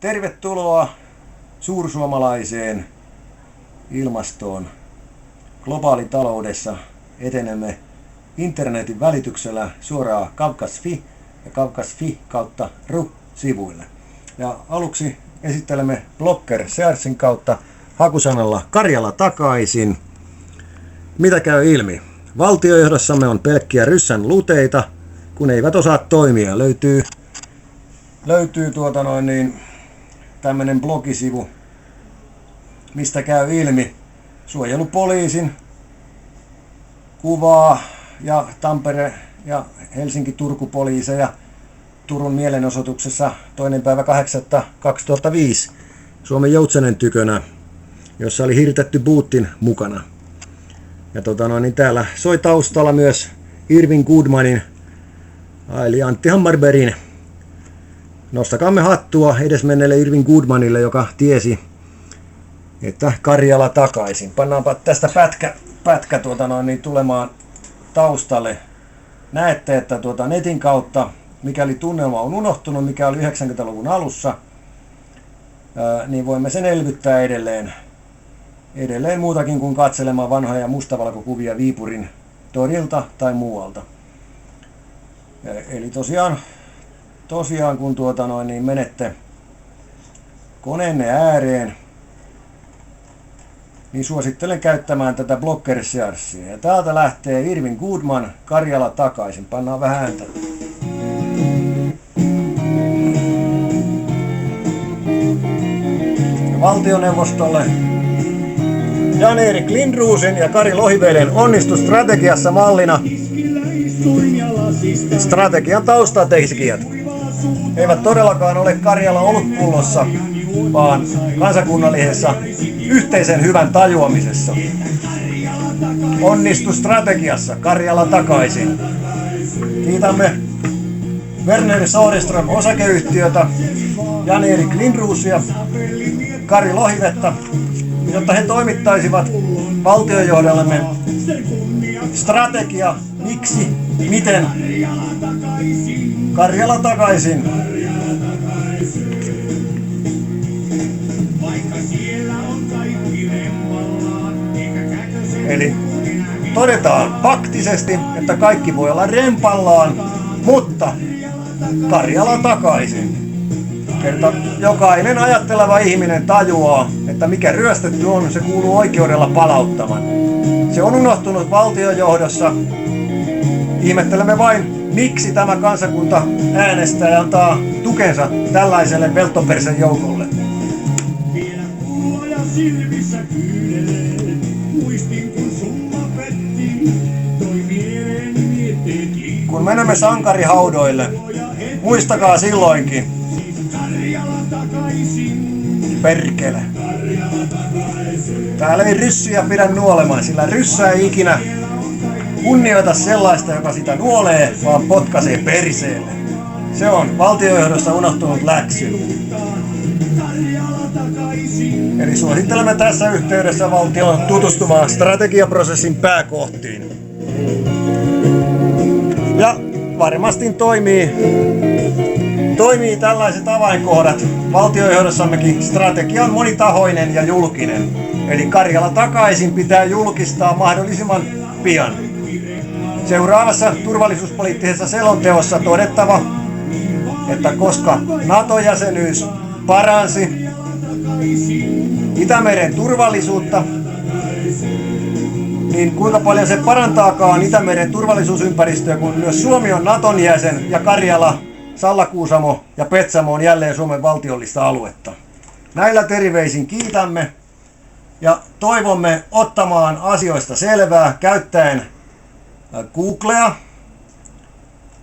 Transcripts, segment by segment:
Tervetuloa suursuomalaiseen ilmastoon. Globaalitaloudessa etenemme internetin välityksellä suoraan Kavkaz.fi ja Kavkaz.fi kautta ru-sivuille. Ja aluksi esittelemme Blocker Searchin kautta hakusanalla Karjala takaisin. Mitä käy ilmi? Valtiojohdossamme on pelkkiä ryssän luteita, kun eivät osaa toimia. Löytyy tämmönen blogisivu, mistä käy ilmi suojelupoliisin kuvaa ja Tampere ja Helsinki-Turku poliiseja Turun mielenosoituksessa 2.8.2005 Suomen Joutsenen tykönä, jossa oli hirtetty Putin mukana. Ja täällä soi taustalla myös Irving Goodmanin eli Antti Hammarbergin Nostakaamme hattua edesmenneelle Irving Goodmanille, joka tiesi, että Karjala takaisin. Pannaanpa tästä pätkä tulemaan taustalle. Näette, että netin kautta, mikäli tunnelma on unohtunut, mikä oli 90-luvun alussa, niin voimme sen elvyttää edelleen muutakin kuin katselemaan vanhoja mustavalkokuvia Viipurin torilta tai muualta. Eli tosiaan kun menette koneenne ääreen, niin suosittelen käyttämään tätä Blocker Searchia. Ja täältä lähtee Irving Goodman, Karjala takaisin. Pannaan vähän ääntä. Valtioneuvostolle Jan-Erik Lindroosin ja Kari Lohiveden onnistustrategiassa mallina strategian taustatekijät eivät todellakaan ole Karjala olutpullossa, vaan kansakunnallisessa yhteisen hyvän tajuamisessa. Onnistustrategiassa Karjala takaisin. Kiitämme Werner Soderström osakeyhtiötä, Jan-Erik Lindroosia, Kari Lohivetta, jotta he toimittaisivat valtiojohdollemme strategia, miksi, miten. Karjala takaisin. Eli todetaan faktisesti, että kaikki voi olla rempallaan, mutta Karjala takaisin. Kerta jokainen ajatteleva ihminen tajuaa, että mikä ryöstetty on, se kuuluu oikeudella palauttamaan. Se on unohtunut valtiojohdossa. Ihmettelemme vain, miksi tämä kansakunta äänestää ja antaa tukensa tällaiselle velttopersen joukolle. Kun menemme sankarihaudoille, muistakaa silloinkin. Perkele. Täällä ei ryssyjä pidä nuolemaan, sillä ryssä ei ikinä kunnioita sellaista, joka sitä nuolee, vaan potkaisee perseelle. Se on valtiojohdossa unohtunut läksy. Eli suosittelemme tässä yhteydessä valtion tutustumaan strategiaprosessin pääkohtiin. Ja varmasti toimii tällaiset avainkohdat. Valtiojohdossammekin strategia on monitahoinen ja julkinen. Eli Karjala takaisin pitää julkistaa mahdollisimman pian. Seuraavassa turvallisuuspoliittisessa selonteossa todettava, että koska NATO-jäsenyys paransi Itämeren turvallisuutta, niin kuinka paljon se parantaakaan Itämeren turvallisuusympäristöä, kun myös Suomi on Naton jäsen ja Karjala, Sallakuusamo ja Petsamo on jälleen Suomen valtiollista aluetta. Näillä terveisin kiitämme ja toivomme ottamaan asioista selvää käyttäen Googlea,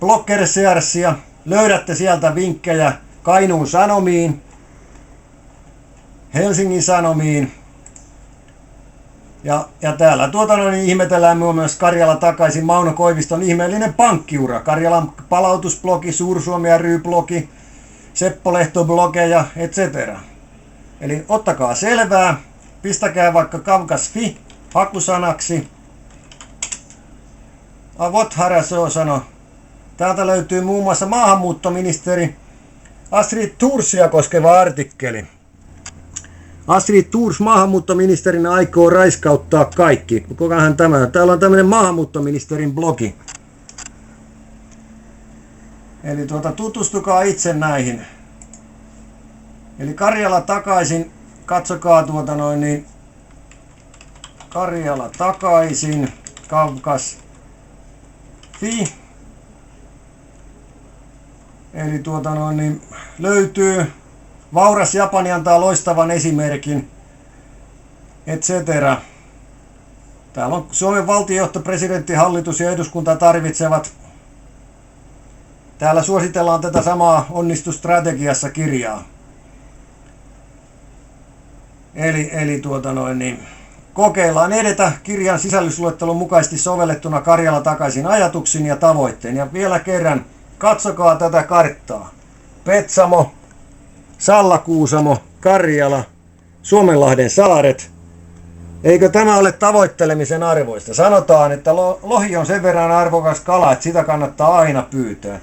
Blocker Searchia. Löydätte sieltä vinkkejä Kainuun Sanomiin, Helsingin Sanomiin. Ja täällä ihmetellään myös Karjala takaisin Mauno Koiviston ihmeellinen pankkiura. Karjalan palautusblogi, Suur-Suomi ry-blogi, Seppo Lehto-blogeja, etc. Eli ottakaa selvää, pistäkää vaikka Kavkaz.fi hakusanaksi. Avot Harasoo sanoi. Täältä löytyy muun muassa maahanmuuttoministeri Astrid Thorsia koskeva artikkeli. Astrid Thors maahanmuuttoministerinä aikoo raiskauttaa kaikki. Kukahan tämä? Täällä on tämmöinen maahanmuuttoministerin blogi. Eli tutustukaa itse näihin. Eli Karjala takaisin. Katsokaa Karjala takaisin. Kavkas.fi. Eli löytyy. Vauras Japani antaa loistavan esimerkin, etc. Täällä on Suomen valtiojohto, presidentti, hallitus ja eduskunta tarvitsevat. Täällä suositellaan tätä samaa onnistustrategiassa kirjaa. Eli kokeillaan edetä kirjan sisällysluettelon mukaisesti sovellettuna Karjala takaisin ajatuksin ja tavoitteen. Ja vielä kerran, katsokaa tätä karttaa. Petsamo, Sallakuusamo, Karjala, Suomenlahden saaret. Eikö tämä ole tavoittelemisen arvoista? Sanotaan, että lohi on sen verran arvokas kala, että sitä kannattaa aina pyytää.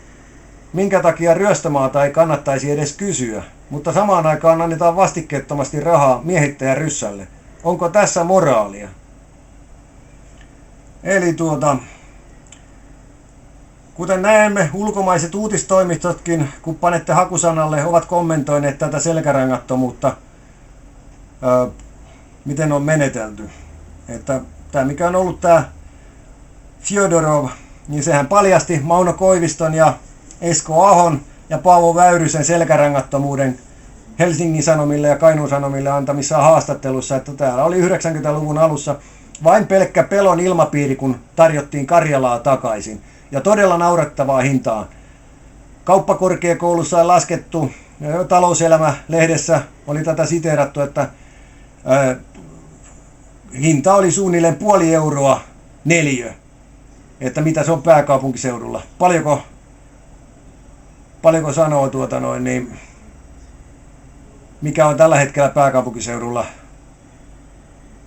Minkä takia ryöstömaata ei kannattaisi edes kysyä, mutta samaan aikaan annetaan vastikkeettomasti rahaa miehittäjän ryssälle. Onko tässä moraalia? Eli kuten näemme, ulkomaiset uutistoimistotkin, kun panette hakusanalle, ovat kommentoineet tätä selkärangattomuutta, miten on menetelty. Että tämä mikä on ollut tämä Fjodorov, niin sehän paljasti Mauno Koiviston ja Esko Ahon ja Paavo Väyrysen selkärangattomuuden Helsingin Sanomille ja Kainuun Sanomille antamissa haastattelussa, että täällä oli 90-luvun alussa vain pelkkä pelon ilmapiiri, kun tarjottiin Karjalaa takaisin. Ja todella naurettavaa hintaa. Kauppakorkeakoulussa on laskettu, Talouselämä-lehdessä oli tätä siteerattu, että hinta oli suunnilleen €0,5 neliö. Että mitä se on pääkaupunkiseudulla. Paljonko sanoo mikä on tällä hetkellä pääkaupunkiseudulla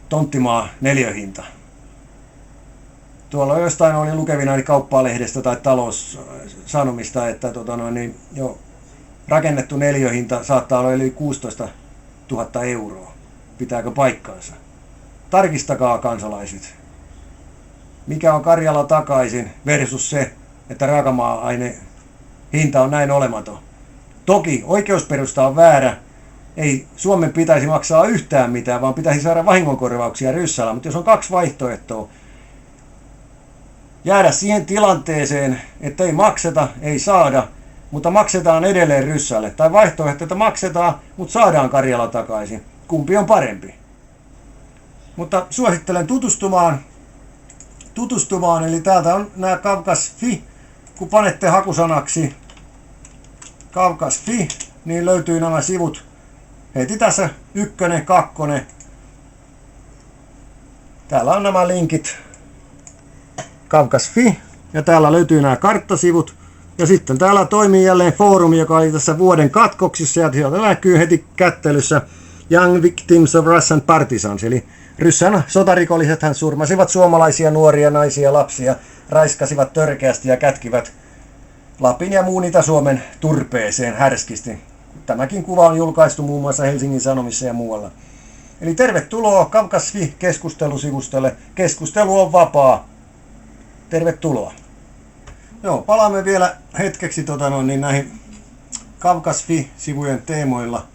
tonttimaa neliöhinta? Tuolla jostain oli lukevina Kauppalehdestä tai Taloussanomista, että jo rakennettu neliöhinta saattaa olla yli 16 000 euroa. Pitääkö paikkaansa? Tarkistakaa kansalaiset. Mikä on Karjala takaisin versus se, että raakamaa-aine hinta on näin olematon. Toki oikeusperusta on väärä. Ei Suomen pitäisi maksaa yhtään mitään, vaan pitäisi saada vahingonkorvauksia ryssällä. Mutta jos on kaksi vaihtoehtoa, jäädä siihen tilanteeseen, että ei makseta, ei saada, mutta maksetaan edelleen ryssälle. Tai vaihtoehto, että maksetaan, mutta saadaan Karjala takaisin. Kumpi on parempi? Mutta suosittelen tutustumaan, eli täältä on nämä Kavkas.fi. Kun panette hakusanaksi Kavkas.fi, niin löytyy nämä sivut heti tässä 1, 2. Täällä on nämä linkit Kavkas.fi ja täällä löytyy nämä karttasivut. Ja sitten täällä toimii jälleen foorumi, joka oli tässä vuoden katkoksissa ja sieltä näkyy heti kättelyssä Young Victims of Russian Partisans, eli Ryssän sotarikolliset hän surmasivat suomalaisia nuoria, naisia ja lapsia, raiskasivat törkeästi ja kätkivät Lapin ja muun Itä-Suomen turpeeseen härskisti. Tämäkin kuva on julkaistu muun muassa Helsingin Sanomissa ja muualla. Eli tervetuloa Kavkas.fi keskustelusivustolle. Keskustelu on vapaa. Tervetuloa. Joo, palaamme vielä hetkeksi näihin Kavkas.fi-sivujen teemoilla.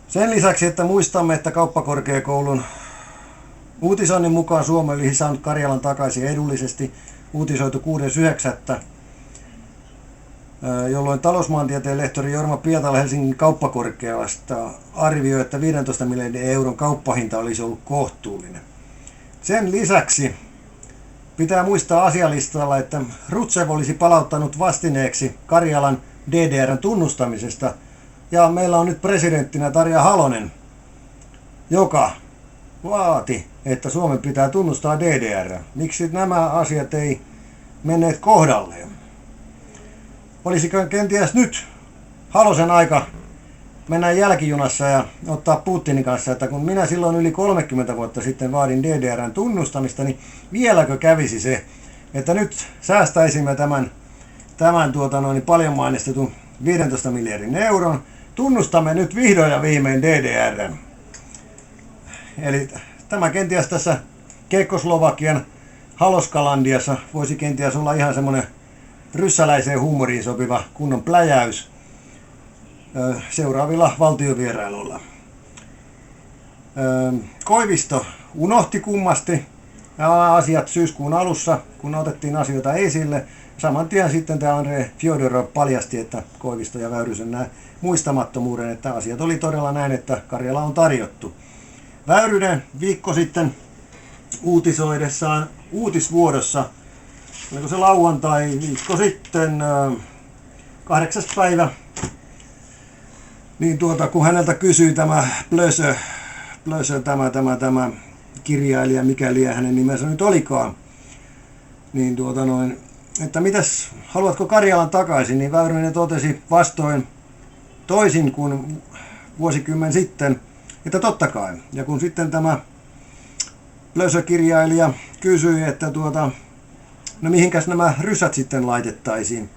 Sen lisäksi, että muistamme, että kauppakorkeakoulun uutisoinnin mukaan Suomi oli saanut Karjalan takaisin edullisesti, uutisoitu 6.9., jolloin talousmaantieteen lehtori Jorma Pietala Helsingin kauppakorkeasta arvioi, että 15 miljardin euron kauppahinta olisi ollut kohtuullinen. Sen lisäksi pitää muistaa asialistalla, että Rutsev olisi palauttanut vastineeksi Karjalan DDR:n tunnustamisesta, ja meillä on nyt presidenttinä Tarja Halonen, joka vaati, että Suomen pitää tunnustaa DDR. Miksi nämä asiat ei menneet kohdalleen? Olisiko kenties nyt Halosen aika mennä jälkijunassa ja ottaa Putinin kanssa, että kun minä silloin yli 30 vuotta sitten vaadin DDR:n tunnustamista, niin vieläkö kävisi se, että nyt säästäisimme tämän paljon mainostetun 15 miljardin euron. Tunnustamme nyt vihdoin ja viimein DDR:n. Eli tämä kenties tässä Kekkoslovakian Haloskalandiassa voisi kenties olla ihan semmoinen ryssäläiseen huumoriin sopiva kunnon pläjäys seuraavilla valtiovierailuilla. Koivisto unohti kummasti nämä asiat syyskuun alussa, kun otettiin asioita esille. Saman tien sitten tämä Andrei Fjodorov paljasti, että Koivisto ja Väyrysen nämä muistamattomuuden, että asiat oli todella näin, että Karjala on tarjottu. Väyrynen viikko sitten uutisoidessaan uutisvuodossa, oliko se lauantai, viikko sitten, 8. päivä, niin kun häneltä kysyi tämä Plösö, tämä kirjailija, mikäli hänen nimensä nyt olikaan, niin että mitäs, haluatko Karjalan takaisin, niin Väyrynen totesi vastoin toisin kuin vuosikymmen sitten, että totta kai. Ja kun sitten tämä Plösö-kirjailija kysyi, että no mihinkäs nämä rysät sitten laitettaisiin,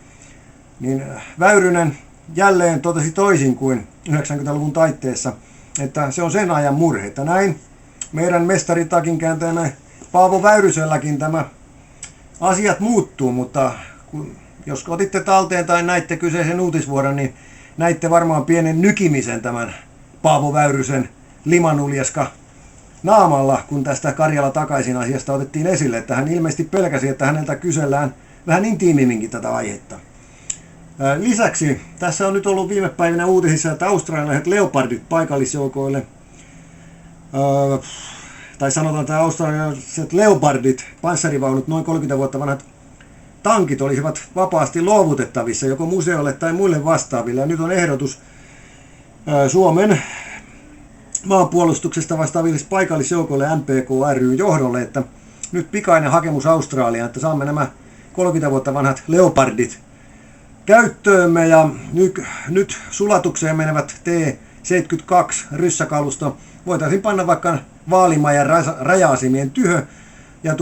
niin Väyrynen jälleen totesi toisin kuin 90-luvun taitteessa, että se on sen ajan murhe, että näin meidän mestaritakin kääntäjänä Paavo Väyryselläkin tämä asiat muuttuu, mutta jos otitte talteen tai näitte kyseisen uutisvuoron, niin näitte varmaan pienen nykimisen tämän Paavo Väyrysen limanuljeska naamalla, kun tästä Karjala takaisin asiasta otettiin esille, että hän ilmeisesti pelkäsi, että häneltä kysellään vähän intiimimminkin tätä aihetta. Lisäksi tässä on nyt ollut viime päivinä uutisissa, että australialaiset leopardit paikallisjoukoille, tai sanotaan, että australialaiset leopardit, panssarivaunut, noin 30 vuotta vanhat tankit olisivat vapaasti luovutettavissa joko museolle tai muille vastaaville. Ja nyt on ehdotus Suomen maanpuolustuksesta vastaaville paikallisjoukoille MPK ry johdolle, että nyt pikainen hakemus Australiaan, että saamme nämä 30 vuotta vanhat leopardit käyttöömme, ja nyt sulatukseen menevät T-72 ryssäkalusto voitaisiin panna vaikka Vaalimajan raja-asemien tyhö ja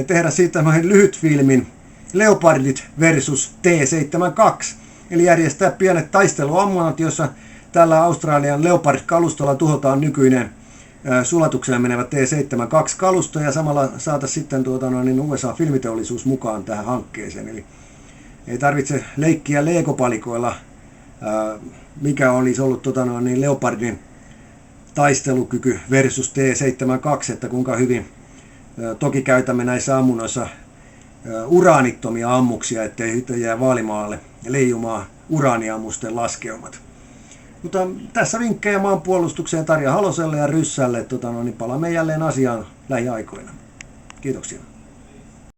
tehdä siitä noin lyhytfilmin Leopardit versus T-72, eli järjestää pienet taisteluammunat, jossa tällä Australian Leopard-kalustolla tuhotaan nykyinen sulatukseen menevä T-72-kalusto, ja samalla saataisiin sitten USA-filmiteollisuus mukaan tähän hankkeeseen. Eli ei tarvitse leikkiä Lego-palikoilla, mikä olisi ollut Leopardin taistelukyky versus T-72, että kuinka hyvin toki käytämme näissä ammunnoissa uraanittomia ammuksia, ettei sitten jää Vaalimaalle leijumaan uraaniammusten laskeumat. Mutta tässä vinkkejä maanpuolustukseen Tarja Haloselle ja Ryssälle, palaamme jälleen asiaan lähiaikoina. Kiitoksia.